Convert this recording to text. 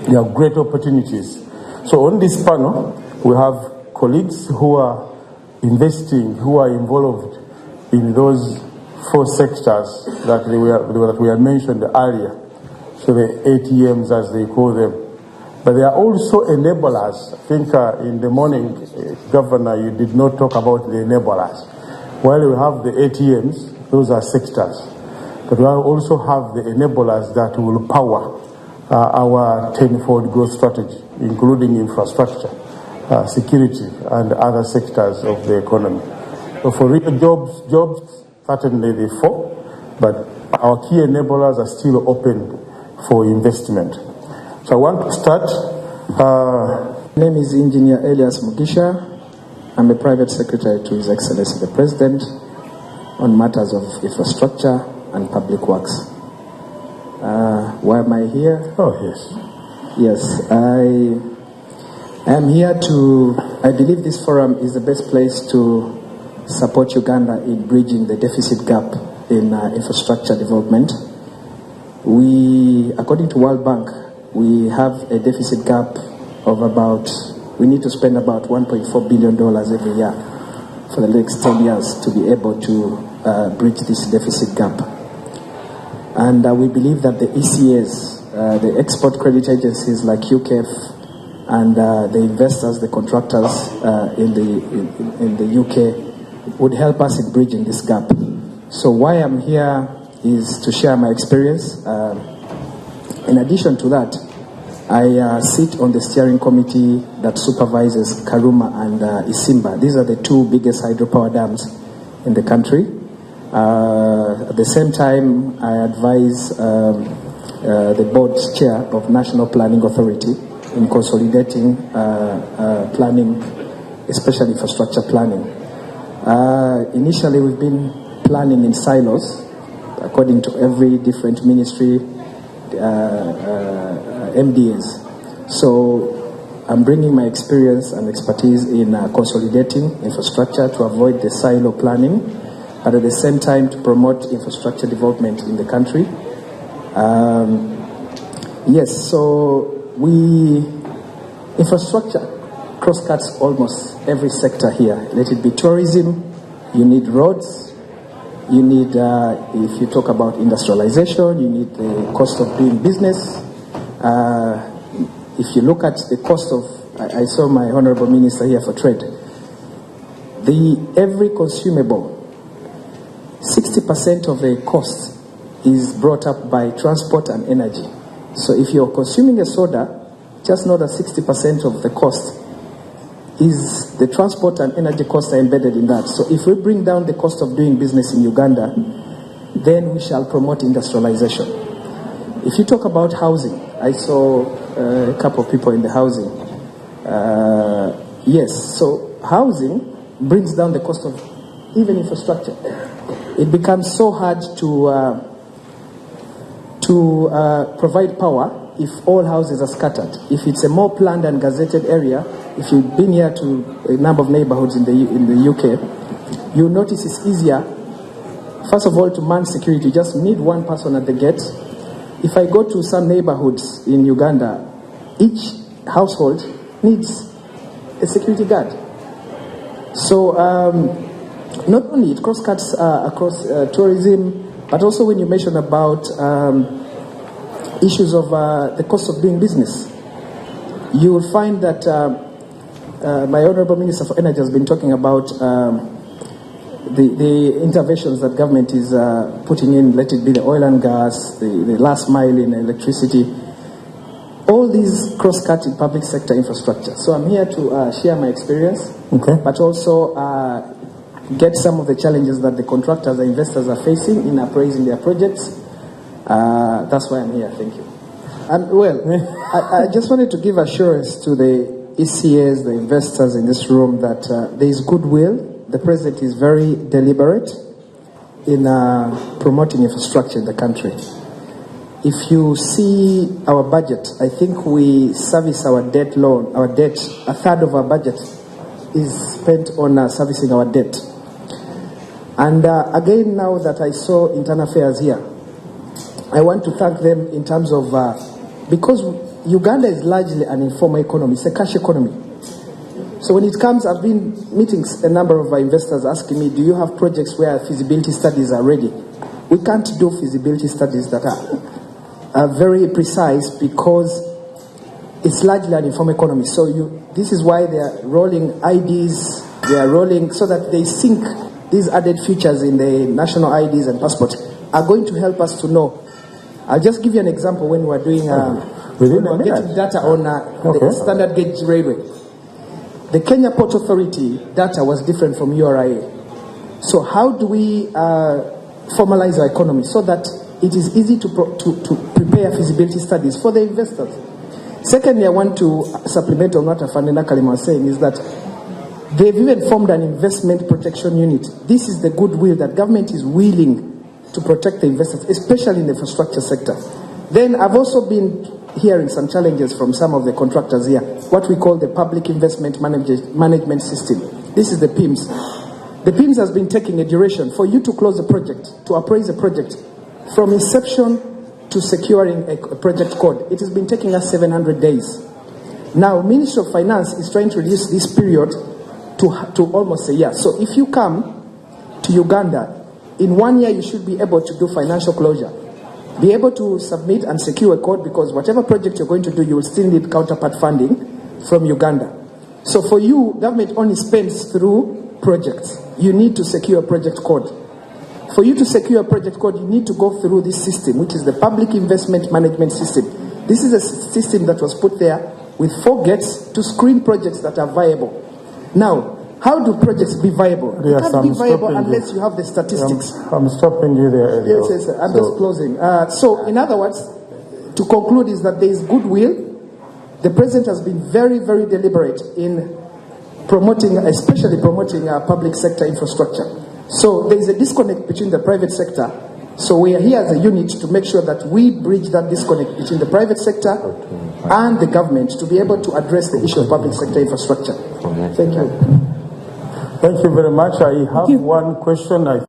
there are great opportunities. So on this panel, we have colleagues who are investing, who are involved in those 4 sectors that we had mentioned earlier. So the ATMs, as they call them. But there are also enablers. I think in the morning, Governor, you did not talk about the enablers. While we have the ATMs, those are sectors. But we also have the enablers that will power our 10-fold growth strategy, including infrastructure, security, and other sectors of the economy. So for real jobs, certainly the 4, but our key enablers are still open for investment. So I want to start. My name is Engineer Elias A. I'm a private secretary to His Excellency the President on matters of infrastructure and public works. Why am I here? Oh, yes. Yes, I am here I believe this forum is the best place to support Uganda in bridging the deficit gap in infrastructure development. According to World Bank, we have a deficit gap of we need to spend about $1.4 billion every year for the next 10 years to be able to bridge this deficit gap. And we believe that the ECAs, the export credit agencies like UKAF, and the investors, the contractors in the UK would help us in bridging this gap. So why I'm here is to share my experience. In addition to that, I sit on the steering committee that supervises Karuma and Isimba. These are the 2 biggest hydropower dams in the country. At the same time, I advise the board chair of National Planning Authority in consolidating planning, especially infrastructure planning. Initially, we've been planning in silos, according to every different ministry, MDAs. So I'm bringing my experience and expertise in consolidating infrastructure to avoid the silo planning, but at the same time to promote infrastructure development in the country. Yes, so infrastructure cross-cuts almost every sector here. Let it be tourism, you need roads, you need, if you talk about industrialization, you need the cost of doing business. If you look at the cost of, I saw my Honorable Minister here for Trade, every consumable, 60% of the cost is brought up by transport and energy. So if you're consuming a soda, just know that 60% of the cost is the transport and energy costs are embedded in that. So if we bring down the cost of doing business in Uganda, then we shall promote industrialization. If you talk about housing, I saw a couple of people in the housing. Yes, so housing brings down the cost of even infrastructure. It becomes so hard to provide power if all houses are scattered. If it's a more planned and gazetted area, if you've been here to a number of neighborhoods in the UK, you'll notice it's easier, first of all, to man security. You just need one person at the gate. If I go to some neighborhoods in Uganda, each household needs a security guard. So not only it cross-cuts across tourism, but also when you mention about issues of the cost of doing business, you will find that my Honorable Minister for Energy has been talking about the interventions that government is putting in, let it be the oil and gas, the last mile in electricity. All these cross-cut in public sector infrastructure. So I'm here to share my experience, but also get some of the challenges that the contractors and investors are facing in appraising their projects. That's why I'm here. Thank you. And I just wanted to give assurance to the ECAs, the investors in this room, that there is goodwill. The President is very deliberate in promoting infrastructure in the country. If you see our budget, I think we service our debt loan. Our debt, a third of our budget is spent on servicing our debt. And again, now that I saw Internal Affairs here, I want to thank them in terms of, because Uganda is largely an informal economy. It's a cash economy. So when it comes, I've been meeting a number of our investors asking me, do you have projects where feasibility studies are ready? We can't do feasibility studies that are very precise because it's largely an informal economy. So this is why they are rolling IDs, they are rolling so that they sync these added features in the national IDs and passports are going to help us to know. I'll just give you an example when we're doing getting data on the standard gauge railway. The Kenya Port Authority data was different from URIA. So how do we formalize our economy so that it is easy to prepare feasibility studies for the investors? Secondly, I want to supplement on what Afandena Kalima was saying is that they've even formed an investment protection unit. This is the goodwill that government is willing to protect the investors, especially in the infrastructure sector. Then I've also been hearing some challenges from some of the contractors here, what we call the Public Investment Management System. This is the PIMS. The PIMS has been taking a duration for you to close a project, to appraise a project, from inception to securing a project code. It has been taking us 700 days. Now, Ministry of Finance is trying to reduce this period to almost a year. So if you come to Uganda, in 1 year you should be able to do financial closure, be able to submit and secure a code, because whatever project you're going to do, you will still need counterpart funding from Uganda. So for you, government only spends through projects. You need to secure a project code. For you to secure a project code, you need to go through this system, which is the Public Investment Management System. This is a system that was put there with 4 gates to screen projects that are viable. Now, how do projects be viable? They can't be viable unless you have the statistics. I'm stopping you there. Yes, I'm just closing. So, in other words, to conclude is that there is goodwill. The president has been very, very deliberate in promoting, especially promoting public sector infrastructure. So there is a disconnect between the private sector. So we are here as a unit to make sure that we bridge that disconnect between the private sector and the government to be able to address the issue of public sector infrastructure. Thank you. Thank you very much. I have one question.